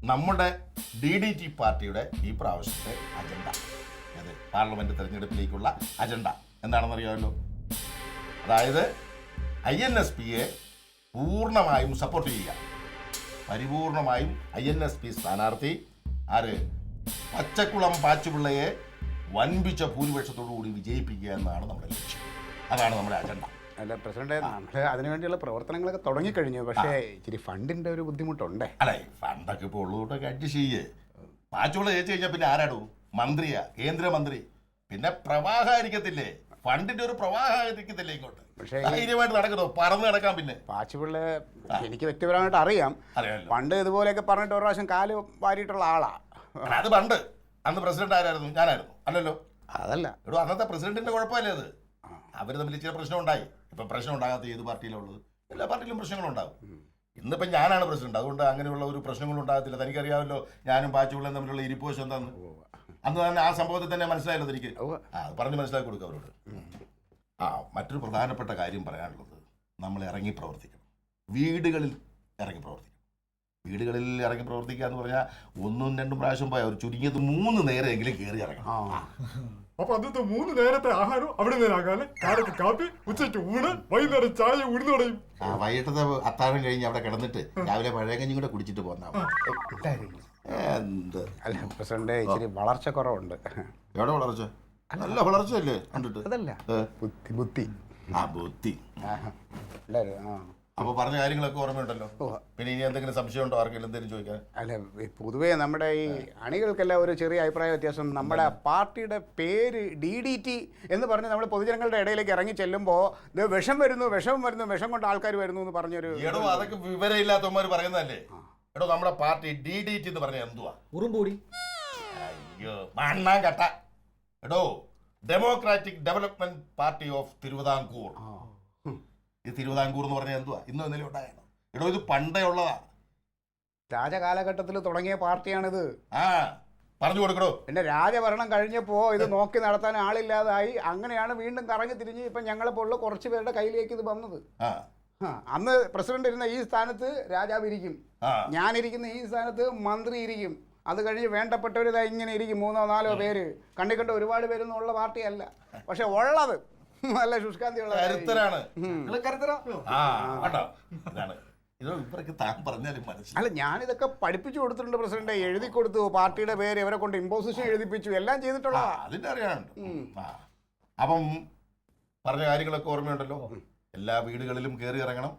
നമ്മുടെ DDT പാർട്ടിയുടെ ഈ പ്രാവശ്യത്തെ അജണ്ട, അത് പാർലമെന്റ് തെരഞ്ഞെടുപ്പിലേക്കുള്ള അജണ്ട എന്താണെന്നറിയാമല്ലോ. അതായത് INSPയെ പൂർണ്ണമായും സപ്പോർട്ട് ചെയ്യുക. പരിപൂർണമായും INSP സ്ഥാനാർത്ഥി ആര് പച്ചക്കുളം പാച്ചുപിള്ളയെ വൻപിച്ച ഭൂരിപക്ഷത്തോടുകൂടി വിജയിപ്പിക്കുക എന്നാണ് നമ്മുടെ ലക്ഷ്യം. അതാണ് നമ്മുടെ അജണ്ട. അല്ല പ്രസിഡന്റ്, നമ്മൾ അതിനുവേണ്ടിയുള്ള പ്രവർത്തനങ്ങളൊക്കെ തുടങ്ങിക്കഴിഞ്ഞു. പക്ഷേ ഇച്ചിരി ഫണ്ടിന്റെ ഒരു ബുദ്ധിമുട്ടുണ്ടേ. അല്ലേ, ഫണ്ടൊക്കെ ഇപ്പോൾ ഉള്ളതുകൊണ്ടൊക്കെ അഡ്ജസ്റ്റ് ചെയ്യേ. പാച്ചുപിള്ള ജയിച്ചു കഴിഞ്ഞാൽ പിന്നെ ആരാടൂ? മന്ത്രിയാ, കേന്ദ്രമന്ത്രി. പിന്നെ പ്രവാഹമായിരിക്കത്തില്ലേ, ഫണ്ടിന്റെ ഒരു പ്രവാഹമായിരിക്കത്തില്ലേ ഇങ്ങോട്ട്. പക്ഷേ ധൈര്യമായിട്ട് നടക്കണോ, പറന്ന് നടക്കാം. പിന്നെ പാച്ചുപിള്ള എനിക്ക് വ്യക്തിപരമായിട്ട് അറിയാം. പണ്ട് ഇതുപോലെയൊക്കെ പറഞ്ഞിട്ട് ഒരു പ്രാവശ്യം കാല് വാരിയിട്ടുള്ള ആളാ. അത് പണ്ട്. അന്ന് പ്രസിഡന്റ് ആരായിരുന്നു? ഞാനായിരുന്നു. അല്ലല്ലോ. അതല്ല എടോ, അന്നത്തെ പ്രസിഡന്റിന്റെ കുഴപ്പമല്ലേ അത്. അവർ തമ്മിൽ ചില പ്രശ്നം ഉണ്ടായി. ഇപ്പം പ്രശ്നം ഉണ്ടാകാത്ത ഏത് പാർട്ടിയിലുള്ളത്? എല്ലാ പാർട്ടിയിലും പ്രശ്നങ്ങളുണ്ടാകും. ഇന്നിപ്പം ഞാനാണ് പ്രസിഡന്റ്, അതുകൊണ്ട് അങ്ങനെയുള്ള ഒരു പ്രശ്നങ്ങളും ഉണ്ടാകത്തില്ല. തനിക്കറിയാമല്ലോ ഞാനും പാച്ചുപിള്ളയും തമ്മിലുള്ള ഇരിപ്പോശം എന്താന്ന്. അന്ന് തന്നെ ആ സംഭവത്തിൽ തന്നെ മനസ്സിലായല്ലോ എനിക്ക്. അത് പറഞ്ഞ് മനസ്സിലാക്കി കൊടുക്കുക അവരോട്. മറ്റൊരു പ്രധാനപ്പെട്ട കാര്യം പറയാനുള്ളത്, നമ്മൾ ഇറങ്ങി പ്രവർത്തിക്കണം. വീടുകളിൽ ഇറങ്ങി പ്രവർത്തിക്കണം. വീടുകളിൽ ഇറങ്ങി പ്രവർത്തിക്കുക എന്ന് പറഞ്ഞാൽ 1ഉം 2ഉം പ്രാവശ്യം പോയാൽ ഒരു ചുരുങ്ങിയത് 3 നേരമെങ്കിലും കയറി ഇറങ്ങണം. അപ്പൊ അന്നത്തെ 3 നേരത്തെ ആഹാരം അവിടെ നേരാകാല്. കാലത്ത് കാപ്പി, ഉച്ചയ്ക്ക് ഊണ്, വൈകുന്നേരം ചായ ഉഴുന്നുടയും. വൈകിട്ടത്തെ അത്താഴം കഴിഞ്ഞ് അവിടെ കിടന്നിട്ട് രാവിലെ പഴയ കഞ്ഞി കൂടെ കുടിച്ചിട്ട് പോന്നാ. എന്ത് അല്ല പ്രസിഡന്റ്, ഇച്ചിരി വളർച്ച കുറവുണ്ട്. എവിടെ വളർച്ച? നല്ല വളർച്ചയല്ലേ കണ്ടിട്ട്. അതല്ല ബുദ്ധി ബുദ്ധി. ആ അപ്പൊ പറഞ്ഞ കാര്യങ്ങളൊക്കെ ഓർമ്മയുണ്ടല്ലോ. പിന്നെ ഇനി എന്തെങ്കിലും സംശയം ഉണ്ടോ ആർക്കെങ്കിലും എന്തെങ്കിലും ചോദിക്കാൻ? അല്ല പൊതുവേ നമ്മുടെ ഈ അണികൾക്കെല്ലാം ഒരു ചെറിയ അഭിപ്രായ വ്യത്യാസം. നമ്മുടെ പാർട്ടിയുടെ പേര് DDT എന്ന് പറഞ്ഞ് നമ്മൾ പൊതുജനങ്ങളുടെ ഇടയിലേക്ക് ഇറങ്ങി ചെല്ലുമ്പോൾ ഇത് വിഷം വരുന്നു, വിഷം കൊണ്ട് ആൾക്കാർ വരുന്നു എന്ന് പറഞ്ഞൊരു. എടോ, അതൊക്കെ വിവരമില്ലാത്തവന്മാർ പറയുന്നതല്ലേ. എടോ, നമ്മുടെ പാർട്ടി DDT എന്ന് പറഞ്ഞാൽ എന്തുവാ? ഉറുമ്പൂടി. അയ്യോ മണ്ണാൻ കട്ട. എടോ, democratic development party of Thiruvithamkoor. ഈ തിരുവിതാംകൂർ എന്ന് പറഞ്ഞാൽ എന്തുവാ? ഇന്നും ഇന്നലെ ഉണ്ടായാണ്. എടോ, ഇത് പണ്ടേ ഉള്ളതാ. രാജകാലഘട്ടത്തിൽ തുടങ്ങിയ പാർട്ടിയാണിത്. പറഞ്ഞു കൊടുക്കണോ. പിന്നെ രാജഭരണം കഴിഞ്ഞപ്പോൾ ഇത് നോക്കി നടത്താൻ ആളില്ലാതായി. അങ്ങനെയാണ് വീണ്ടും കറങ്ങി തിരിഞ്ഞ് ഇപ്പം ഞങ്ങളെപ്പോലുള്ള കുറച്ച് പേരുടെ കയ്യിലേക്ക് ഇത് വന്നത്. അന്ന് പ്രസിഡന്റ് ഇരുന്ന ഈ സ്ഥാനത്ത് രാജാവ് ഇരിക്കും, ഞാനിരിക്കുന്ന ഈ സ്ഥാനത്ത് മന്ത്രി ഇരിക്കും. അത് കഴിഞ്ഞ് വേണ്ടപ്പെട്ടവർ ഇതാ ഇങ്ങനെ ഇരിക്കും, 3ഓ 4ഓ പേര്. കണ്ടിക്കണ്ട ഒരുപാട് പേരൊന്നും ഉള്ള പാർട്ടിയല്ല. പക്ഷെ ഉള്ളത് നല്ല ശുഷ്കാന്തിയുള്ള കരുത്തരാണ്. അല്ല, ഞാനിതൊക്കെ പഠിപ്പിച്ചു കൊടുത്തിട്ടുണ്ട് പ്രസിഡന്റ്. എഴുതി കൊടുത്തു, പാർട്ടിയുടെ പേര് ഇവരെ കൊണ്ട് ഇമ്പോസിഷൻ എഴുതിപ്പിച്ചു, എല്ലാം ചെയ്തിട്ടുള്ള. അതിന്റെ അറിയാനുണ്ട്. അപ്പം പറഞ്ഞ കാര്യങ്ങളൊക്കെ ഓർമ്മയുണ്ടല്ലോ. എല്ലാ വീടുകളിലും കയറി ഇറങ്ങണം,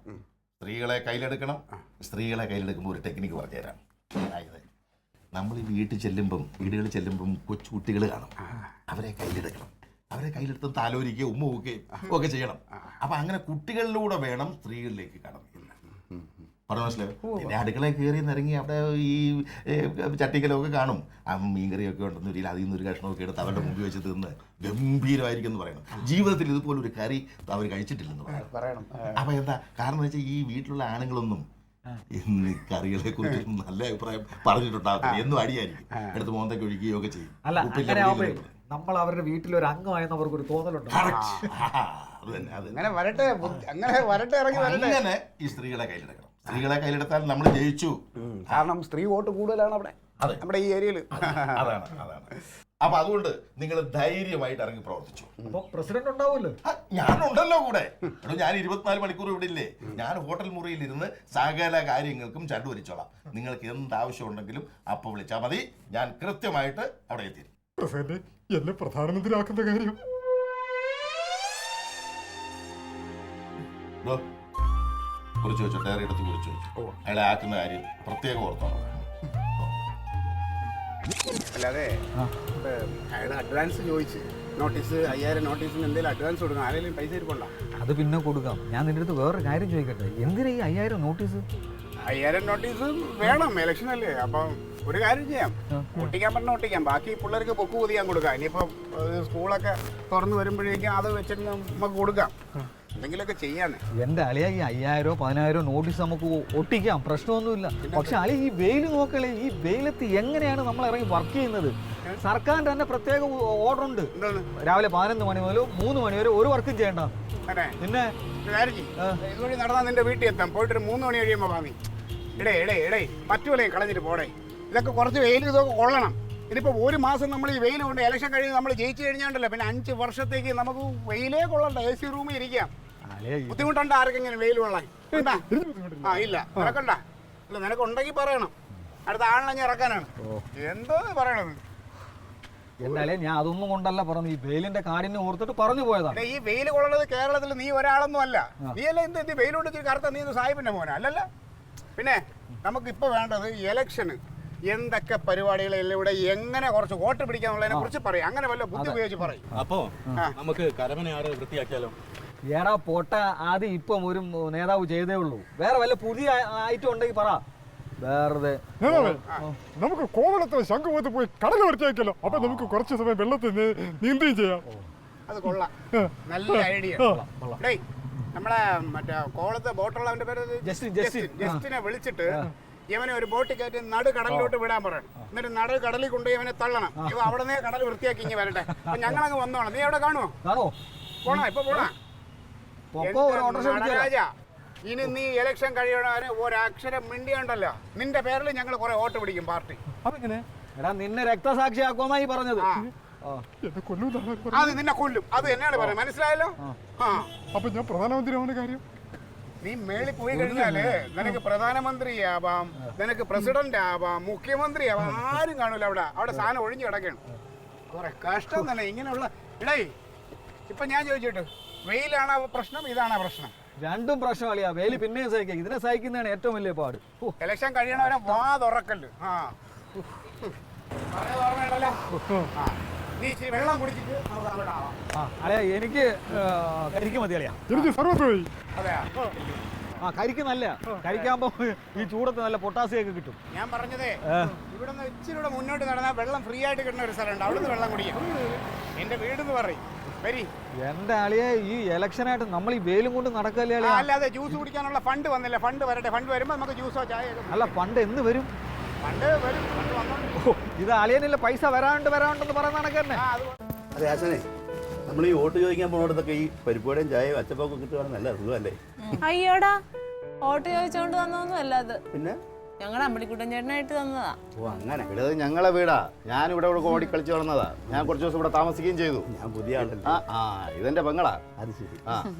സ്ത്രീകളെ കയ്യിലെടുക്കണം. സ്ത്രീകളെ കയ്യിലെടുക്കുമ്പോൾ ഒരു ടെക്നിക്ക് പറഞ്ഞുതരാം. അതായത് നമ്മൾ ഈ വീടുകളിൽ ചെല്ലുമ്പം കൊച്ചുകുട്ടികൾ കാണും. അവരെ കയ്യിലെടുക്കണം. അവരെ കയ്യിലെടുത്ത് താലോരിക്കുകയും ഉമ്മ വെക്കുകയും ഒക്കെ ചെയ്യണം. അപ്പം അങ്ങനെ കുട്ടികളിലൂടെ വേണം സ്ത്രീകളിലേക്ക് കടന്നു. പറഞ്ഞു മനസ്സിലായോ? പിന്നെ അടുക്കളയിൽ കയറി നിറങ്ങി അവിടെ ഈ ചട്ടിക്കലൊക്കെ കാണും. മീൻകറിയൊക്കെ ഉണ്ടെന്ന് വരില്ല, അതിൽ നിന്നൊരു കഷ്ണമൊക്കെ എടുത്ത് അവരുടെ മുമ്പിൽ വെച്ച് തിന്ന് ഗംഭീരമായിരിക്കും എന്ന് പറയണം. ജീവിതത്തിൽ ഇതുപോലൊരു കറി അവർ കഴിച്ചിട്ടില്ലെന്ന് പറയണം. അപ്പം എന്താ കാരണം എന്ന് വെച്ചാൽ ഈ വീട്ടിലുള്ള ആണുങ്ങളൊന്നും ഇന്ന് കറികളെ കുറിച്ച് നല്ല അഭിപ്രായം പറഞ്ഞിട്ടുണ്ടാകത്തില്ല. എന്നും അടിയായിരിക്കും, എടുത്ത് മോന്തയ്ക്ക് ഒഴിക്കുകയോ ഒക്കെ ചെയ്യും. നമ്മൾ അവരുടെ വീട്ടിലൊരു അംഗമായെന്ന് അവർക്കൊരു തോന്നലുണ്ട്. അങ്ങനെ വരട്ടെ, ഇറങ്ങി വരട്ടെ. അങ്ങനെ ഈ സ്ത്രീകളെ കയ്യിലെടുക്കണം. സ്ത്രീകളെ കയ്യിലെടുത്താൽ നമ്മൾ ജയിച്ചു. കാരണം സ്ത്രീ വോട്ട് കൂടുതലാണ് അവിടെ, നമ്മുടെ ഈ ഏരിയയിൽ. അതാണ്. അപ്പൊ അതുകൊണ്ട് നിങ്ങൾ ധൈര്യമായിട്ട് ഇറങ്ങി പ്രവർത്തിച്ചു. പ്രസിഡന്റ് ഉണ്ടാവുമല്ലോ. ഞാനുണ്ടല്ലോ കൂടെ. ഞാൻ 24 മണിക്കൂർ ഇവിടെ ഇല്ലേ. ഞാൻ ഹോട്ടൽ മുറിയിൽ ഇരുന്ന് സകല കാര്യങ്ങൾക്കും ചണ്ടു വലിച്ചോളാം. നിങ്ങൾക്ക് എന്ത് ആവശ്യം ഉണ്ടെങ്കിലും അപ്പോൾ വിളിച്ചാൽ മതി. ഞാൻ കൃത്യമായിട്ട് അവിടെ എത്തി. പ്രസിഡന്റ്, എന്നെ പ്രധാനമന്ത്രിയാക്കുന്ന കാര്യം കുറിച്ച് വെച്ചോ, ഡയറി എടുത്ത് കുറിച്ച് വെച്ചു. അയാളെ ആക്കുന്ന കാര്യം പ്രത്യേകം ഓർത്തോണം. അല്ലാതെ അയാൾ അഡ്വാൻസ് ചോദിച്ച് നോട്ടീസ് 5000 നോട്ടീസിന് എന്തെങ്കിലും അഡ്വാൻസ് കൊടുക്കണം. ആരെങ്കിലും പൈസ ഇരിപ്പുണ്ടോ? അത് പിന്നെ കൊടുക്കാം. ഞാൻ നിന്റെ അടുത്ത് വേറൊരു കാര്യം ചോദിക്കട്ടെ, എന്തിനാ ഈ 5000 നോട്ടീസ്? 5000 നോട്ടീസ് വേണം, ഇലക്ഷൻ അല്ലേ. അപ്പം ഒരു കാര്യം ചെയ്യാം, ഒട്ടിക്കാൻ പറഞ്ഞാൽ ഒട്ടിക്കാം. ബാക്കി പിള്ളേർക്ക് പൊക്ക് പൊതിയാൻ കൊടുക്കാം. ഇനിയിപ്പം സ്കൂളൊക്കെ തുറന്നു വരുമ്പോഴേക്കും അത് വെച്ചിട്ട് നമുക്ക് കൊടുക്കാം. എന്തെങ്കിലുമൊക്കെ ചെയ്യാന്ന്. എൻ്റെ അളിയ ഈ 5000 10,000 നോട്ടീസ് നമുക്ക് ഒട്ടിക്കാം, പ്രശ്നമൊന്നുമില്ല. പക്ഷെ അളി ഈ വെയിൽ നോക്കളെ, ഈ വെയിലത്ത് എങ്ങനെയാണ് നമ്മൾ ഇറങ്ങി വർക്ക് ചെയ്യുന്നത്? സർക്കാരിൻ്റെ തന്നെ പ്രത്യേക ഓർഡർ ഉണ്ട്. രാവിലെ 11 മണി മുതൽ 3 മണി വരെ ഒരു വർക്കും ചെയ്യണ്ട. പിന്നെ ഇതുവഴി നടന്നാൽ നിന്റെ വീട്ടിൽ എത്താം. പോയിട്ടൊരു 3 മണി കഴിയുമ്പോൾ വാങ്ങി ഇടേ പറ്റുമല്ലേ കളഞ്ഞിട്ട് പോടേ. ഇതൊക്കെ കുറച്ച് വെയിൽ ഇതൊക്കെ കൊള്ളണം. ഇതിപ്പോൾ ഒരു മാസം നമ്മൾ ഈ വെയിൽ കൊണ്ട് ഇലക്ഷൻ കഴിഞ്ഞ് നമ്മൾ ജയിച്ചു കഴിഞ്ഞാണ്ടല്ലോ പിന്നെ 5 വർഷത്തേക്ക് നമുക്ക് വെയിലേ കൊള്ളണ്ട, AC റൂമിൽ ഇരിക്കാം. ബുദ്ധിമുട്ടുണ്ട് ആർക്കെങ്കിലും വെയിൽ കൊള്ളാൻ? ഉണ്ടാ? ആ ഇല്ല, നിനക്കണ്ട? ഇല്ല, നിനക്കുണ്ടെങ്കിൽ പറയണം. അടുത്ത ആളിനെ ഞാൻ ഇറക്കാനാണ്. എന്തോ പറയണത്? എന്നാലേ ഞാൻ അതൊന്നും കൊണ്ടല്ല പറഞ്ഞു, ഈ വെയിലിന്റെ കാടിനെ ഓർത്തിട്ട് പറഞ്ഞു പോയതാണ്. ഈ വെയിൽ കൊള്ളുന്നത് കേരളത്തിൽ നീ ഒരാളൊന്നും അല്ല. നീ അല്ല എന്ത് വെയിൽ കൊണ്ട് കറുത്ത നീ സാഹിബിന്റെ മോനാ അല്ലല്ല. പിന്നെ നമുക്കിപ്പോൾ വേണ്ടത് ഇലക്ഷന് എന്തൊക്കെ പരിപാടികളെല്ലാം ഇവിടെ എങ്ങനെ കുറച്ച് വോട്ട് പിടിക്കാന്നുള്ളതിനെ കുറിച്ച് പറയും. അങ്ങനെ വല്ല ബുദ്ധി ഉപയോഗിച്ച് പറയും. അപ്പോ നമുക്ക് കരമനയാറ് വൃത്തിയാക്കിയാലോ? ഏടാ പോട്ട, ആദ്യം ഇപ്പം ഒരു നേതാവ് ചെയ്തേ ഉള്ളൂ. വേറെ വല്ല പുതിയ ഐറ്റം ഉണ്ടെങ്കിൽ പറ. വെറുതെ നമുക്ക് കോവളത്തെ ശംഖുമുഖത്ത് പോയി കടൽ വൃത്തിയാക്കിയല്ലോ. അപ്പൊ നമുക്ക് കുറച്ച് സമയം വെള്ളത്തിൽ നീന്തുകയും ചെയ്യാം. അത് കൊള്ളാം, നല്ല ഐഡിയ. നമ്മളെ മറ്റേ കോളത്തെ ബോട്ടുള്ളവന്റെ പേര് ജസ്റ്റിനെ വിളിച്ചിട്ട് ഇവനെ ഒരു ബോട്ടിൽ കയറ്റി നടു കടലിലോട്ട് വിടാൻ പറയണം. എന്നിട്ട് നടു കടലിൽ കൊണ്ടുപോയി ഇവനെ തള്ളണം. ഇവ അവിടെ നിന്ന് കടൽ വൃത്തിയാക്കി ഇങ്ങനെ വരട്ടെ. അപ്പൊ ഞങ്ങളങ്ങ് വന്നോണം. നീ അവിടെ കാണുമോ? പോണോ? ഇപ്പൊ പോണോ? രാജാ, ഇനി നീ ഇലക്ഷൻ കഴിയണവരെ ഒരക്ഷരം മിണ്ടിയുണ്ടല്ലോ, നിന്റെ പേരിൽ ഞങ്ങൾ കുറെ വോട്ട് പിടിക്കും പാർട്ടി. അതെങ്ങനെ? എടാ നിന്നെ രക്തസാക്ഷിയാക്കുമെന്നായി പറഞ്ഞത്. അത് നിന്നെ കൊല്ലും, അത് തന്നെയാണ് പറയുന്നത്. മനസ്സിലായല്ലോ? അപ്പൊ ഞാൻ പ്രധാനമന്ത്രിയാണ് കാര്യം. നീ മേളിൽ പോയി കഴിഞ്ഞാല് നിനക്ക് പ്രധാനമന്ത്രിയാവാം, നിനക്ക് പ്രസിഡന്റ് ആവാം, മുഖ്യമന്ത്രി ആവാം, ആരും കാണൂല അവിടെ. അവിടെ സാധനം ഒഴിഞ്ഞു കിടക്കണം. കുറെ കഷ്ടം തന്നെ ഇങ്ങനെയുള്ള. ഇടേ ഇപ്പൊ ഞാൻ ചോദിച്ചിട്ട്, വെയിലാണോ പ്രശ്നം, ഇതാണോ പ്രശ്നം? രണ്ടും പ്രശ്നമല്ല. വെയിൽ പിന്നെയും സഹിക്കാം, ഇതിനെ സഹിക്കുന്നതാണ് ഏറ്റവും വലിയ പാട്. ഇലക്ഷൻ കഴിയണവരെ വാ തുറക്കല്ല്. നീ ഇച്ചിരി വെള്ളം കുടിച്ചിട്ട് അളിയാ എനിക്ക് കരിക്ക് മതി അളിയാ. അതെയാ? കരിക്ക് നല്ല കരിക്കാകുമ്പോ ഈ ചൂടത്ത് നല്ല പൊട്ടാസ്യം ഒക്കെ കിട്ടും. ഞാൻ പറഞ്ഞതേ, ഇവിടെ നിന്ന് ഇച്ചിരി കൂടെ മുന്നോട്ട് നടന്നാൽ വെള്ളം ഫ്രീ ആയിട്ട് കിട്ടുന്ന ഒരു സ്ഥലമുണ്ട്. അവിടുന്ന് വെള്ളം കുടിക്കാം. എന്റെ വീടെന്ന് പറയും. എന്റെ അളിയെ ഈ ഇലക്ഷനായിട്ട് നമ്മൾ ഈ വെയിലും കൊണ്ട് നടക്കല്ലേ അളിയാ? അല്ലാതെ ജ്യൂസ് കുടിക്കാനുള്ള ഫണ്ട് വന്നില്ല. ഫണ്ട് വരട്ടെ. ഫണ്ട് വരുമ്പോ നമുക്ക് ജ്യൂസോ ചായ. അല്ല ഫണ്ട് എന്ന് വരും? ഫണ്ട് വരും. ഫണ്ട് വന്നോണ്ട് ഇത് അളിയനില്ല, പൈസ വരാണ്ടെന്ന് പറയുന്ന കണക്കന്നെ. അതെ ആശാനെ, നമ്മൾ ഈ വോട്ട് ചോദിക്കാൻ പോകുന്നിടത്തൊക്കെ ഈ പരിപ്പുവടയും ചായയും അച്ചപ്പൊക്കെ കിട്ടുവാണെങ്കിൽ നല്ല സുഖമല്ലേ? അയ്യോടാ, വോട്ട് ചോദിച്ചോണ്ട് തന്നൊന്നും അല്ല അത്. പിന്നെ ഞങ്ങളുടെ അമ്പളിക്കുട്ടൻ ചേട്ടനായിട്ട് തന്നതാ. ഓ അങ്ങനെ. ഇത് ഞങ്ങളെ വീടാ. ഞാൻ ഇവിടെ ഓടി കളിച്ച് വളർന്നതാ. ഞാൻ കുറച്ച് ദിവസം ഇവിടെ താമസിക്കുകയും ചെയ്തു. ഞാൻ പുതിയ ആളല്ല. ഇതെന്റെ പെങ്ങളാ. അത് ശരി.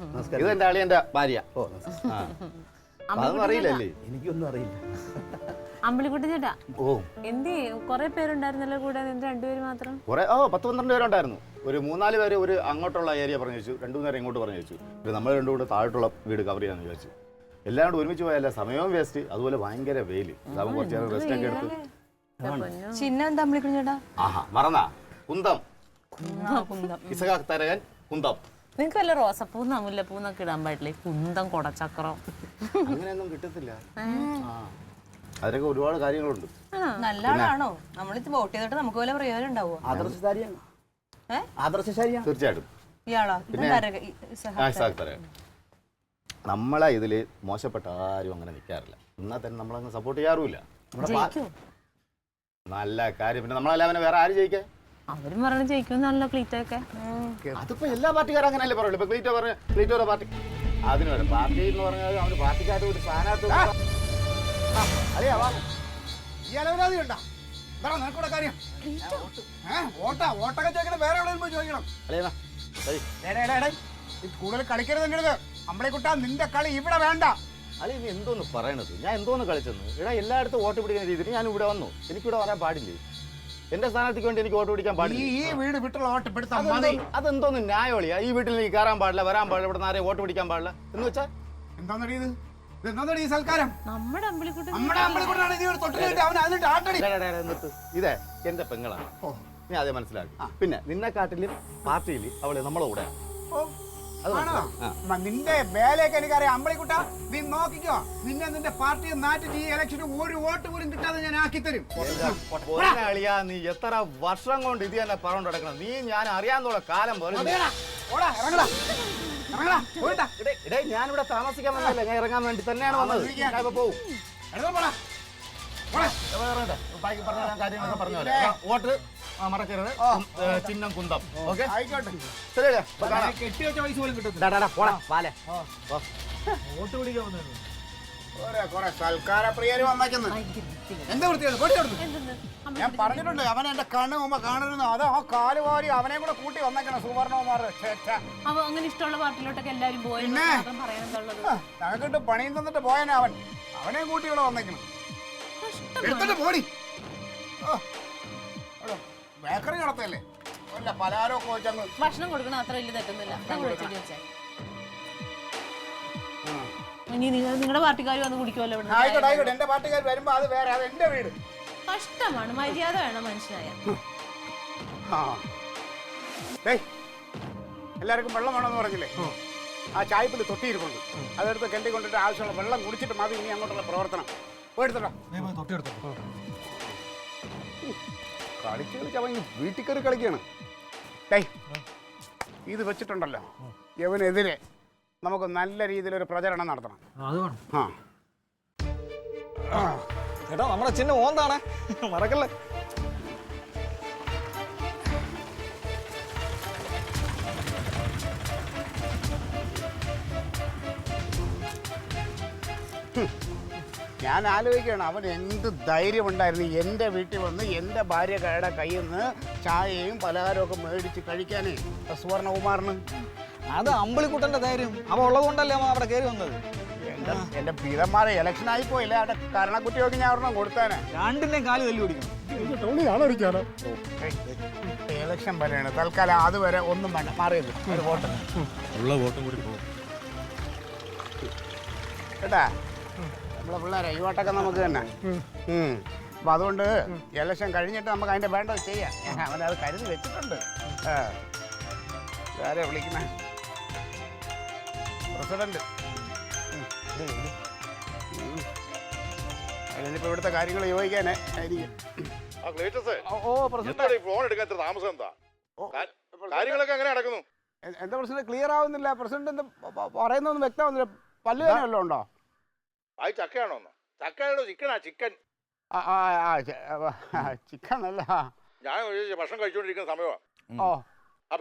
ഇതെന്റെ അളിയന്റെ ഭാര്യ. ഓ അതൊന്നും അറിയില്ലല്ലേ? എനിക്കൊന്നും അറിയില്ല. അമ്പളിക്കുട്ടൻ ചേട്ടാ, ഓ എന്ത് കുറെ പേരുണ്ടായിരുന്നല്ലോ കൂടെ, നിന്റെ 2 പേര് മാത്രം? കുറെ 10-12 പേരുണ്ടായിരുന്നു. ഒരു 3-4 പേര് ഒരു അങ്ങോട്ടുള്ള ഏരിയ പറഞ്ഞു വെച്ചു, 2-3 നേരം ഇങ്ങോട്ട് പറഞ്ഞു വെച്ചു. നമ്മൾ രണ്ടും കൂടെ താഴോട്ടുള്ള വീട് കവർ ചെയ്യാന്ന് വിചാരിച്ചു. എല്ലാം കൂടെ ഒരുമിച്ച് പോയല്ല, സമയവും വേസ്റ്റ്, അതുപോലെ ഭയങ്കര വെയില്. അതാവുമ്പോൾ കുറച്ച് നേരം റെസ്റ്റ് ഒക്കെ എടുത്ത്. ചിഹ്നം എന്താ അമ്പളിക്കുട്ടൻ ചേട്ടാ? മറന്നാ? കുന്തം. ഇസഹാക്ക് തരകൻ കുന്തം. നിങ്ങക്ക് വല്ല റോസപ്പൂന്നോ മുല്ലപ്പൂന്നൊക്കെ ഇടാൻ പാടില്ലേ? കുന്തം, കൊടച്ചക്രം അങ്ങനെയൊന്നും കിട്ടത്തില്ല. അതിനൊക്കെ ഒരുപാട് കാര്യങ്ങളുണ്ട്. നല്ല ആളാണോ? നമ്മളിത് വോട്ട് ചെയ്തിട്ട് നമുക്ക് വല്ല പ്രയോജനം ഉണ്ടാവോ? ആദർശശാലിയാണ്. ആദർശശാലിയാണ് തീർച്ചയായിട്ടും. ഇയാളോ? ഇസഹാക്ക് തരകൻ. നമ്മളെ ഇതില് മോശപ്പെട്ട ആരും അങ്ങനെ നിൽക്കാറില്ല. എന്നാൽ തന്നെ നമ്മളങ്ങനെ സപ്പോർട്ട് ചെയ്യാറുമില്ല. നല്ല കാര്യം. പിന്നെ നമ്മളെല്ലാം വേറെ ആര് ജയിക്കാൻ? അവരും പറഞ്ഞു ജയിക്കുമെന്നാണല്ലോ ക്ലീറ്റൊക്കെ. അതിപ്പോ എല്ലാ പാർട്ടിക്കാരും അങ്ങനെയല്ലേ പറയുള്ളൂ. ഇപ്പൊ ക്ലീറ്റോയുടെ പാർട്ടി അതിന് വരും. പാർട്ടി എന്ന് പറഞ്ഞാൽ അവര് പാർട്ടിക്കാരുടെ ഒരു സ്ഥാനാർത്ഥി. അലവരാതിയുണ്ടോ? നിനക്കൂടെ കാര്യം വോട്ടൊക്കെ ചോദിക്കണം. വേറെ എവിടെ പോയി ചോദിക്കണം. കൂടുതൽ കളിക്കരുത് എന്റെ അടുത്ത്. അമ്പളെക്കുട്ടാ, നിന്റെ കളി ഇവിടെ വേണ്ട. അല്ലെ നീ എന്തോന്ന് പറയണത്? ഞാൻ എന്തോന്ന് കളിച്ചെന്ന്? ഇവിടെ എല്ലായിടത്തും വോട്ട് പിടിക്കുന്ന രീതിയിൽ ഞാൻ ഇവിടെ വന്നു. എനിക്കിവിടെ വരാൻ പാടില്ലേ? എന്റെ സ്ഥാനാർത്ഥിക്ക് വേണ്ടി എനിക്ക് വോട്ട് പിടിക്കാൻ പാടില്ല. ഈ വീട് വിട്ടുള്ള വോട്ട് പിടുത്താൽ അതെന്തോന്ന് ന്യായവളിയാ? ഈ വീട്ടിൽ നീ കയറാൻ പാടില്ല, വരാൻ പാടില്ല, ഇവിടെ ആരെയും വോട്ട് പിടിക്കാൻ പാടില്ല എന്ന് വെച്ചാൽ എന്താ ഇത്? എന്താ ഈ സൽക്കാരം? നമ്മുടെ അമ്പളിക്കുട്ടൻ ഇതേ എന്റെ പെങ്ങളാണ്. നീ അതേ മനസ്സിലാക്കി. പിന്നെ നിന്നെക്കാട്ടിലും പാർട്ടിയിൽ അവള് നമ്മളെ കൂടെ. നിന്റെ വേലയൊക്കെ എനിക്കറിയാം. അമ്പളിക്കുട്ട, നീ നോക്കിക്കോ. നിന്റെ പാർട്ടി നാട്ടിൽ ഈ ഇലക്ഷന് ഒരു വോട്ട് പോലും കിട്ടാതെ ഞാൻ ആക്കി തരും. കളിയാ, നീ എത്ര വർഷം കൊണ്ട് ഇത് തന്നെ പറഞ്ഞോണ്ട് കിടക്കണം. നീ ഞാൻ അറിയാന്നുള്ള കാലം പോലെ. ഞാനിവിടെ താമസിക്കാൻ വന്നല്ല, ഞാൻ ഇറങ്ങാൻ വേണ്ടി തന്നെയാണ് വന്നത്. പോവും. കാര്യങ്ങളൊക്കെ പറഞ്ഞു. വോട്ട് മറക്കരുത്. ചിഹ്നം കുന്തം. ഓക്കെ, ആയിക്കോട്ടെ. കെട്ടിവെച്ച പൈസ പോലും കിട്ടും. വോട്ട് പിടിക്കാൻ കുറെ സൽക്കാര പ്രിയര് വന്നേക്കുന്നു. എന്താ വൃത്തിയാണ് പൊടി കൊടുത്തു. ഞാൻ പറഞ്ഞിട്ടുണ്ട് അവൻ എന്റെ കണ്ണ് മുമ്പ് കാണരുന്നു. അത് ആ കാല് വാരി അവനെ കൂടെ കൂട്ടി വന്നേക്കണം സുവർണകുമാർ. അവ അങ്ങനെ ഇഷ്ടമുള്ള പാർട്ടിയിലോട്ടൊക്കെ എല്ലാരും പോയി പിന്നെ? പറയാനുള്ളത് ഞങ്ങൾക്കിട്ട് പണിയും തന്നിട്ട് പോയനെ അവനെ കൂട്ടി ഇവിടെ വന്നേക്കണം. എടുത്തിട്ട് പോടി. ബേക്കറി നടത്തല്ലേ അല്ല പലഹാരമൊക്കെ വെച്ചങ്ങ് ഭക്ഷണം കൊടുക്കണം അത്ര വലിയ തെറ്റൊന്നുമില്ല. ഇനി നിങ്ങളുടെ പാർട്ടിക്കാർ വന്ന് കുടിക്കുമല്ലോ ഇവിടെ. ആയിക്കോട്ടെ ആയിക്കോട്ടെ. എന്റെ പാർട്ടിക്കാർ വരുമ്പോ അത് വേറെ, അത് എന്റെ വീട്. കഷ്ടമാണ്. മര്യാദ വേണം മനുഷ്യനായ. എല്ലാവർക്കും വെള്ളം വേണമെന്ന് പറഞ്ഞില്ലേ? ആ ചായപ്പിൽ തൊട്ടിയിരിപ്പുണ്ട്. അതെടുത്ത് കെട്ടി കൊണ്ടിട്ട് ആവശ്യമുള്ള വെള്ളം കുടിച്ചിട്ട് മതി ഇനി അങ്ങോട്ടുള്ള പ്രവർത്തനം. പോയെടുത്തോ. കളിച്ച് കളിച്ച് അവൻ വീട്ടിൽ കയറി കളിക്കാണ്. ഇത് വെച്ചിട്ടുണ്ടല്ലോ ഇവനെതിരെ നമുക്ക് നല്ല രീതിയിലൊരു പ്രചരണം നടത്തണം. ചേട്ടാ നമ്മുടെ ചിന്ന ഓന്താണ്, മറക്കല്ലേ. ഞാൻ ആലോചിക്കുകയാണ് അവൻ എന്ത് ധൈര്യമുണ്ടായിരുന്നു എൻ്റെ വീട്ടിൽ വന്ന് എൻ്റെ ഭാര്യയുടെ കയ്യിൽ നിന്ന് ചായയും പലഹാരവും ഒക്കെ മേടിച്ച് കഴിക്കാനേ സുവർണകുമാറിന്. അത് അമ്പിളിക്കുട്ടന്റെ ധൈര്യം അവ ഉള്ളതുകൊണ്ടല്ലേ അവൻ അവിടെ കയറി വന്നത്. എൻ്റെ പീതന്മാരെ ഇലക്ഷൻ ആയിപ്പോയില്ലേ, അവിടെ കരണക്കുട്ടിയൊക്കെ ഞാൻ ഒരെണ്ണം കൊടുത്താനെ. രണ്ടിന്റെയും കാല് തല്ലി പിടിക്കണം. ഇലക്ഷൻ വരെയാണ് തൽക്കാലം, അതുവരെ ഒന്നും വേണ്ട, മാറിയത് ഒരു വോട്ട് ഉള്ള വോട്ടും കൂടി പോകും കേട്ടാ. നമ്മളെ പിള്ളേരെ ഈ വോട്ടൊക്കെ നമുക്ക് തന്നെ. അപ്പം അതുകൊണ്ട് ഇലക്ഷൻ കഴിഞ്ഞിട്ട് നമുക്ക് അതിൻ്റെ വേണ്ടത് ചെയ്യാം. അവനത് കരുതി വെച്ചിട്ടുണ്ട്. ആരെ വിളിക്കണേ? പ്രസിഡന്റ്. അതിനിപ്പോൾ ഇവിടുത്തെ കാര്യങ്ങൾ യോജിക്കാനേ ആയിരിക്കും. ഫോൺ എടുക്കാൻ താമസം എന്താ? കാര്യങ്ങളൊക്കെ എങ്ങനെ നടക്കുന്നു? എന്താ പ്രസിഡന്റ് ക്ലിയർ ആവുന്നില്ല? പ്രസിഡന്റ് എന്താ പറയുന്നൊന്നും വ്യക്തമാവുന്നില്ല. പല്ല് വേദന വല്ലതും ഉണ്ടോ? അത് ചക്കയാണോ? ചക്കയാണോ? ചിക്കനാ? ചിക്കൻ. ചിക്കൻ അല്ല, ഞാൻ ഭക്ഷണം കഴിച്ചുകൊണ്ടിരിക്കുന്ന സമയമാണ്. ഓ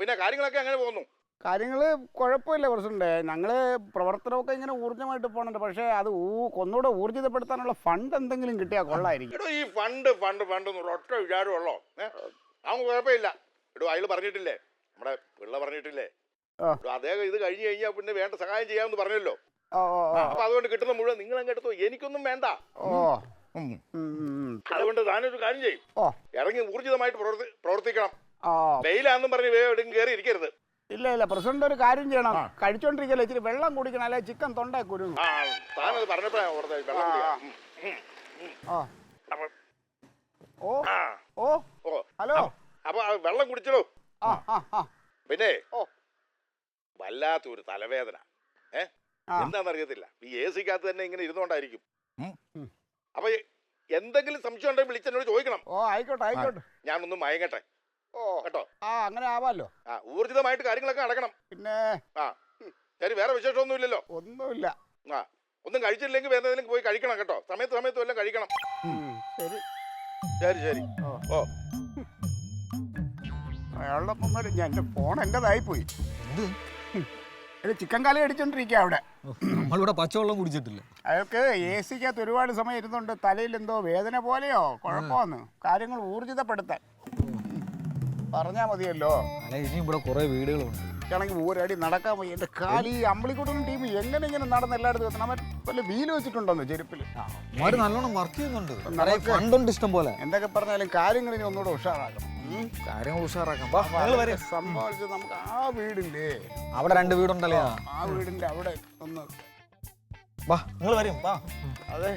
പിന്നെ കാര്യങ്ങളൊക്കെ എങ്ങനെ പോകുന്നു? കാര്യങ്ങൾ കുഴപ്പമില്ല പ്രസിഡന്റ്. ഞങ്ങൾ പ്രവർത്തനമൊക്കെ ഇങ്ങനെ ഊർജ്ജമായിട്ട് പോകുന്നുണ്ട്. പക്ഷേ അത് ഒന്നുകൂടെ ഊർജിതപ്പെടുത്താനുള്ള ഫണ്ട് എന്തെങ്കിലും കിട്ടിയാൽ കൊള്ളായിരിക്കും. ഈ ഫണ്ട് ഫണ്ട് ഫണ്ട് എന്നുള്ള ഒറ്റ വിചാരമുള്ളോ? അവൻ കുഴപ്പമില്ല. അയാൾ പറഞ്ഞിട്ടില്ലേ, നമ്മുടെ പിള്ള പറഞ്ഞിട്ടില്ലേ, അദ്ദേഹം ഇത് കഴിഞ്ഞ് കഴിഞ്ഞാൽ പിന്നെ വേണ്ട സഹായം ചെയ്യാമെന്ന് പറഞ്ഞല്ലോ. അപ്പൊ അതുകൊണ്ട് കിട്ടുന്ന മുഴുവൻ നിങ്ങൾ അങ്ങ് എടുത്തോ, എനിക്കൊന്നും വേണ്ട. അതുകൊണ്ട് താനൊരു കാര്യം ചെയ്യും, ഇറങ്ങി ഊർജിതമായിട്ട് പ്രവർത്തിക്കണം. വെയിലാന്നും പറഞ്ഞ് എവിടെയും കയറി ഇരിക്കരുത്. ഇല്ല ഇല്ല പ്രസിഡന്റ് ഒരു കാര്യം ചെയ്യണം, കഴിച്ചോണ്ടിരിക്കല്ലേ ഇച്ചിരി വെള്ളം കുടിക്കണം, അല്ലെ ചിക്കൻ തൊണ്ടേ കുരുങ്ങും. താനത് പറഞ്ഞപ്പോഴാണ് ഓ ഹലോ. അപ്പൊ വെള്ളം കുടിച്ചോ. പിന്നെ വല്ലാത്തൊരു തലവേദന. എന്താണെന്നറിയത്തില്ല. ഈ എ സിക്കകത്ത് തന്നെ ഇങ്ങനെ ഇരുന്നോണ്ടായിരിക്കും. അപ്പൊ എന്തെങ്കിലും സംശയം ഉണ്ടെങ്കിൽ വിളിച്ചെന്നോട് ചോദിക്കണം. ഓ ആയിക്കോട്ടെ ആയിക്കോട്ടെ. ഞാനൊന്നും മയങ്ങട്ടെ കേട്ടോ. അങ്ങനെ ആവാലോ. ഊർജിതമായിട്ട് കാര്യങ്ങളൊക്കെ നടക്കണം. പിന്നെ ശരി, വേറെ വിശേഷമൊന്നും ഇല്ലല്ലോ? ഒന്നുമില്ല. ഒന്നും കഴിച്ചില്ലെങ്കിൽ വേറെ ഏതെങ്കിലും പോയി കഴിക്കണം കേട്ടോ. സമയത്ത് എല്ലാം കഴിക്കണം. ശരി ശരി ശരി. ഓ അയാളോടൊപ്പം ഞാൻ എൻ്റെ ഫോൺ എൻ്റെതായിപ്പോയി. ചിക്കൻ കാലി അടിച്ചോണ്ടിരിക്കുക അവിടെ. നമ്മളിവിടെ പച്ചവെള്ളം കുടിച്ചിട്ടില്ല. അയാൾക്ക് എ സിക്കകത്ത് ഒരുപാട് സമയം ഇരുന്നുണ്ട്. തലയിൽ എന്തോ വേദന പോലെയോ കുഴപ്പമെന്ന്. കാര്യങ്ങൾ ഊർജിതപ്പെടുത്താൻ പറഞ്ഞാൽ മതിയല്ലോ. അല്ല ഇനി ഇവിടെ കുറെ വീടുകളുണ്ട്. ആണെങ്കിൽ ഒരടി നടക്കാൻ പോയി. എൻ്റെ കാലി അമ്പളിക്കൂട്ടും ടീം എങ്ങനെ ഇങ്ങനെ നടന്ന് എല്ലായിടത്തും എത്തണം. വല്ല വീല് വെച്ചിട്ടുണ്ടോന്ന് ചെരുപ്പിൽ. അവര് നല്ലോണം വർക്ക് ചെയ്യുന്നുണ്ട്, ഫണ്ടുണ്ട് ഇഷ്ടം പോലെ. എന്തൊക്കെ പറഞ്ഞാലും കാര്യങ്ങൾ ഇനി ഒന്നുകൂടെ ഉഷാറാക്കണം. കാര്യങ്ങൾ ഉഷാറാക്കാം. സംഭവിച്ചത് നമുക്ക് ആ വീടില്ലേ, അവിടെ 2 വീടുണ്ടല്ലേ, ആ വീടിന്റെ അവിടെ ഒന്ന് വാ നിങ്ങൾ വരും. അതെ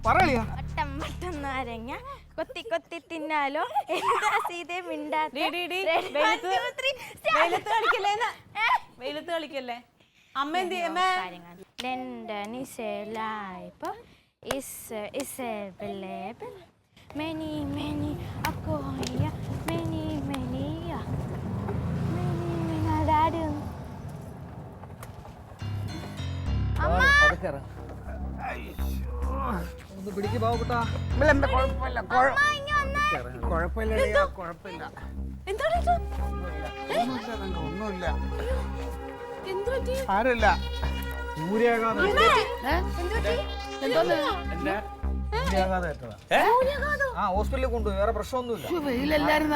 പറയലിയാ നാരങ്ങ കൊത്തി കൊത്തി തിന്നാലോ. എന്താ സീതേ മിണ്ടാത്തെ? വെയിലത്ത് കളിക്കല്ലേ. അമ്മ എന്ത് ലണ്ടനി സെലായിപ്പോ is ബിലേബിൾ many many akoya many many ya many daddy ഒന്ന് പിടിക്ക്. പറ്റി ബാബുട്ടാ? കുഴപ്പമില്ല കുഴപ്പമില്ല കുഴപ്പമില്ല ഒന്നുമില്ല ആരുമില്ല. സൂര്യാഘാതം ആ ഹോസ്പിറ്റലിൽ കൊണ്ടുപോയി, വേറെ പ്രശ്നമൊന്നുമില്ല.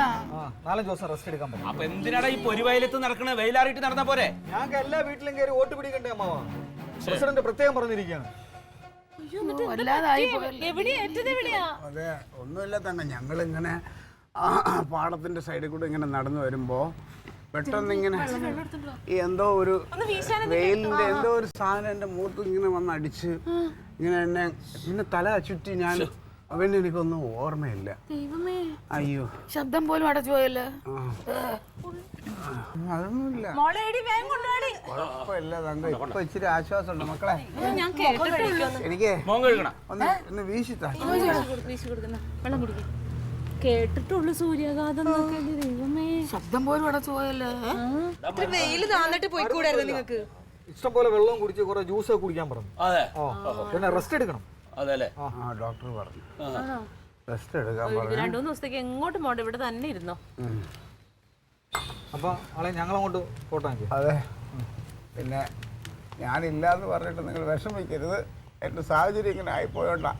ആ 4 ദിവസം റെസ്റ്റ് എടുക്കാൻ പറ്റും. അപ്പൊ എന്തിനാടാ ഈ പൊരിവയലത്ത് നടക്കണേ? വെയിലാറിയിട്ട് നടന്നാ പോരെ? ഞങ്ങൾക്ക് എല്ലാ വീട്ടിലും കയറി വോട്ട് പിടിക്കണ്ടേ അമ്മാവാ? പ്രസിഡന്റ് പ്രത്യേകം പറഞ്ഞിരിക്കുകയാണ്. അതെ ഒന്നുമില്ല തന്നെ. ഞങ്ങളിങ്ങനെ പാടത്തിന്റെ സൈഡിൽ കൂടെ ഇങ്ങനെ നടന്നു വരുമ്പോ പെട്ടെന്ന് ഇങ്ങനെ ഈ എന്തോ ഒരു വെയിലിന്റെ എന്തോ ഒരു സാധനം എന്റെ മുഖത്ത് ഇങ്ങനെ വന്ന് അടിച്ച് ഇങ്ങനെ എന്നെ പിന്നെ തല ചുറ്റി ഞാൻ അവന് എനിക്കൊന്നും ഓർമ്മയില്ല. അയ്യോ ശബ്ദം പോലും അടച്ചു പോയല്ലോ. അതൊന്നുമില്ല കുഴപ്പമില്ല തങ്ക. ഇപ്പൊ ഇച്ചിരി ആശ്വാസമുണ്ട് മക്കളെ. എനിക്ക് ഒന്ന് വീശിത്താ. കേട്ടിട്ടുള്ളു സൂര്യാഘാതം. ശബ്ദം പോലും അടച്ചു പോയല്ലോ. വെയില് താന്നിട്ട് പോയിക്കൂടായിരുന്നു നിങ്ങൾക്ക്? ഇഷ്ടം പോലെ വെള്ളം കുടിച്ച് കുറെ ജ്യൂസ് കുടിക്കാൻ പറഞ്ഞു. അതെ, പിന്നെ റെസ്റ്റ് എടുക്കണം. അതെല്ലേ? ഡോക്ടർ പറഞ്ഞു റെസ്റ്റ് എടുക്കാൻ പറഞ്ഞു. 2-3 ദിവസത്തേക്ക് എങ്ങോട്ടും പോകണ്ട, ഇവിടെ തന്നെ ഇരുന്നോ. അപ്പൊ ആളെ ഞങ്ങളങ്ങോട്ട് ഫോട്ടോ. അതെ പിന്നെ ഞാനില്ലാന്ന് പറഞ്ഞിട്ട് നിങ്ങൾ വിഷമിക്കരുത്. എൻ്റെ സാഹചര്യം ഇങ്ങനെ ആയിപ്പോയോണ്ടാ.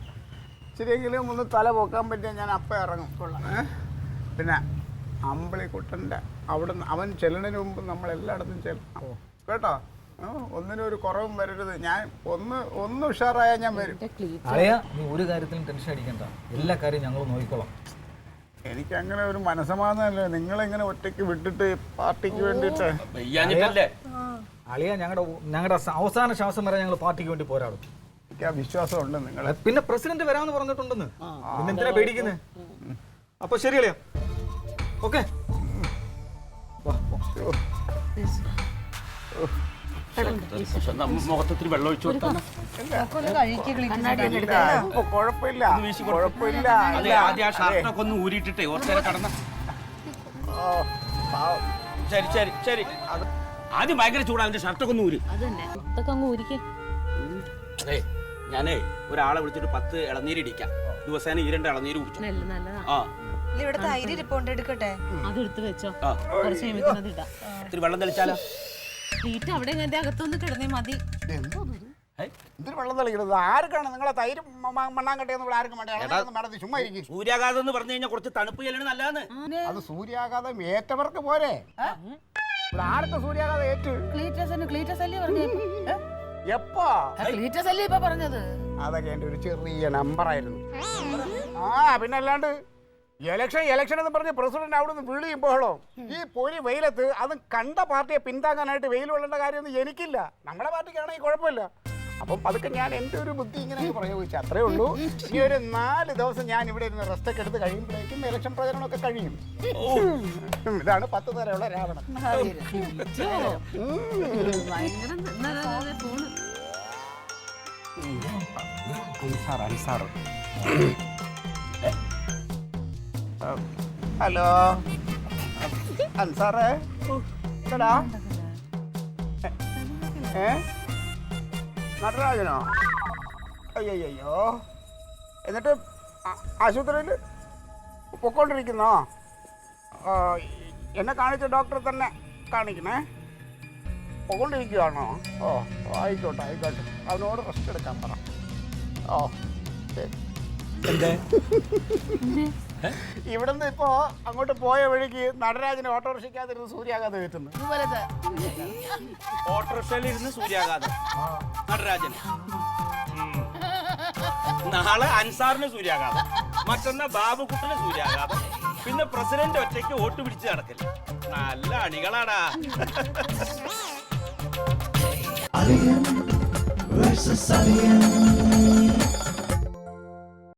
ഇച്ചിരിയെങ്കിലും ഒന്ന് തല പൊക്കാൻ പറ്റിയാൽ ഞാൻ അപ്പം ഇറങ്ങും. പിന്നെ അമ്പിളിക്കുട്ടൻ്റെ അവിടെ അവൻ ചെല്ലണതിന് മുമ്പ് നമ്മൾ എല്ലായിടത്തും ചെല്ലണം കേട്ടോ. ഒന്നിനും ഒരു കുറവും വരരുത്. ഞാൻ ഒന്ന് ഉഷാറായാൽ ഞാൻ വരും. അളിയാ നീ ഒരു കാര്യത്തിലും ടെൻഷൻ അടിക്കണ്ട, എല്ലാ കാര്യവും ഞങ്ങൾ നോക്കിക്കോളാം. എനിക്കങ്ങനെ ഒരു മനസ്സമാധാനമല്ലേ നിങ്ങളിങ്ങനെ ഒറ്റയ്ക്ക് വിട്ടിട്ട് പാർട്ടിക്ക് വേണ്ടിയിട്ട്. അളിയാ ഞങ്ങളുടെ അവസാന ശ്വാസം വരെ ഞങ്ങൾ പാർട്ടിക്ക് വേണ്ടി പോരാടും. എനിക്ക് ആ വിശ്വാസമുണ്ട് നിങ്ങളെ. പിന്നെ പ്രസിഡന്റ് വരാമെന്ന് പറഞ്ഞിട്ടുണ്ടെന്ന്. പിന്നെ എന്തിനാ പേടിക്കുന്നത്? അപ്പൊ ശരി അളിയാ, ഓക്കെ. മുഖത്തിൽ വെള്ളം ഒഴിച്ചു കൊടുത്താൽ കുഴപ്പമില്ല കുഴപ്പമില്ല. ആദ്യം ആ ഷർട്ടൊക്കെ ഒന്ന് ഊരിയിട്ടിട്ടേ കുറച്ചേരം കടന്ന. ശരി ശരി ശരി. ആദ്യം ഭയങ്കര ചൂടാ, അതിന്റെ ഷർട്ടൊക്കെ ഒന്ന് ഊരി. അതെ ഞാനേ ഒരാളെ വിളിച്ചിട്ട് 10 ഇളനീര് ഇടിക്കാം. ദിവസേന 2 ഇളനീര് കുടിച്ചു. ഇവിടെ തൈര് ഇരിപ്പുണ്ട്, എടുക്കട്ടെ? അതെടുത്ത് വെച്ചോ, കുറച്ച് കഴിയുമ്പോൾ ഇടാം. ഇത്തിരി വെള്ളം തെളിച്ചാലോ? വീട്ട് അവിടെ എങ്ങനെ അകത്തൊന്ന് കിടന്നേ മതി. എന്തൊരു വെള്ളം തെളിക്കുന്നത്? ആർക്കാണ് നിങ്ങളെ തൈര് മണ്ണാങ്കട്ടയെന്ന് ആർക്കും വേണ്ട. ചുമ്മാ ഇരിക്കും. സൂര്യാഘാതം എന്ന് പറഞ്ഞു കഴിഞ്ഞാൽ കുറച്ച് തണുപ്പ് ചെല്ലണം നല്ലതാണ്. അത് സൂര്യാഘാതം ഏറ്റവർക്ക് പോരെ. ഇവിടെ ആർക്ക് സൂര്യാഘാതം ഏറ്റു? എപ്പോ? അതൊക്കെ എന്റെ ഒരു ചെറിയ നമ്പറായിരുന്നു. പിന്നെ അല്ലാണ്ട് ഇലക്ഷൻ എന്ന് പറഞ്ഞ് പ്രസിഡന്റ് അവിടെ നിന്ന് വിളിയും ബഹളവും. ഈ പൊരി വെയിലത്ത് അതും കണ്ട പാർട്ടിയെ പിന്താങ്ങാനായിട്ട് വെയിൽ കൊള്ളേണ്ട കാര്യമൊന്നും എനിക്കില്ല. നമ്മുടെ പാർട്ടിക്കാണെങ്കിൽ കുഴപ്പമില്ല. അപ്പം അതൊക്കെ ഞാൻ എൻ്റെ ഒരു ബുദ്ധി ഇങ്ങനെ പ്രയോഗിച്ചു, അത്രേ ഉള്ളൂ. ഈ ഒരു 4 ദിവസം ഞാൻ ഇവിടെ ഇരുന്ന് റെസ്റ്റൊക്കെ എടുത്ത് കഴിയുമ്പോഴേക്കും ഇലക്ഷൻ പ്രചരണമൊക്കെ കഴിയും. ഇതാണ് 10 തരമുള്ള രാവണൻ. അൻസാർ ഹലോ അൻസാറേ, എടാ നടരാജനോ? അയ്യോ എന്നിട്ട് ആശുപത്രിയിൽ പൊക്കോണ്ടിരിക്കുന്നോ? എന്നെ കാണിച്ച ഡോക്ടറെ തന്നെ കാണിക്കണേ. പൊക്കോണ്ടിരിക്കുകയാണോ? ആയിക്കോട്ടെ അവനോട് റെസ്റ്റ് എടുക്കാൻ പറ. ശരി. ഇവിടുന്ന് ഇപ്പോ അങ്ങോട്ട് പോയ വഴിക്ക് നടരാജന് ഓട്ടോറിക്ഷയ്ക്കകത്തിരുന്ന് സൂര്യാഘാതം ഏറ്റുന്നു. ഓട്ടോറിക്ഷയിലിരുന്ന് സൂര്യാഘാതം നടരാജന്. നാളെ അൻസാറിന് സൂര്യാഘാതം, മറ്റന്നാ ബാബുക്കുട്ടന് സൂര്യാഘാതം, പിന്നെ പ്രസിഡന്റ് ഒറ്റയ്ക്ക് വോട്ട് പിടിച്ച് നടക്കില്ല. നല്ല അണികളാടാ. Alien versus Alien.